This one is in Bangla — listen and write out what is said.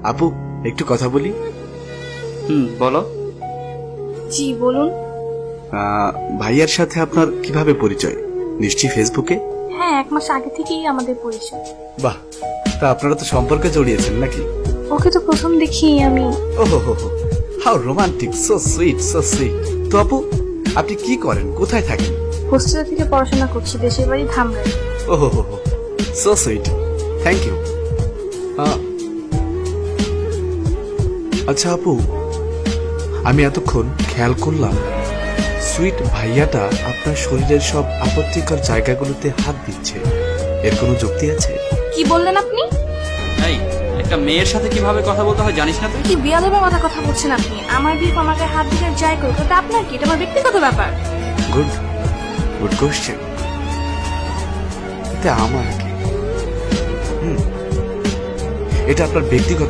আপু একটু কথা বলি। বলো। জি বলুন। ভাইয়ার সাথে আপনার কিভাবে পরিচয়? নিশ্চয়ই ফেসবুকে। হ্যাঁ, 1 মাস আগে থেকেই আমাদের পরিচয়। বাহ, তা আপনারা তো সম্পর্কে জড়িয়েছেন নাকি? ওকে তো প্রথম দেখি আমি। ওহো হো হো, how romantic, so sweet, so sweet. তো আপু আপনি কি করেন, কোথায় থাকেন? হোস্টেল থেকে পড়াশোনা করছি, দেশের বাড়ি ধামরাই। ওহো হো হো, সো সুইট, থ্যাংক ইউ। আচ্ছা আপু, আমি এতক্ষণ খেয়াল করলাম সুইট ভাইয়াটা আপনার শরীরের সব আপত্তিকর জায়গাগুলোতে হাত দিচ্ছে। এর কোনো যুক্তি আছে? কি বললেন আপনি? এই, একটা মেয়ের সাথে কিভাবে কথা বলতে হয় জানিস না তুই? কি বিয়াদবের মতো কথা বলছেন আপনি? আমার বিয়ে আমাকে হাত দিতে যাই করুক, এটা আপনার কি? এটা আমার ব্যক্তিগত ব্যাপার। Good good question. এটা আমার কি? এটা আপনার ব্যক্তিগত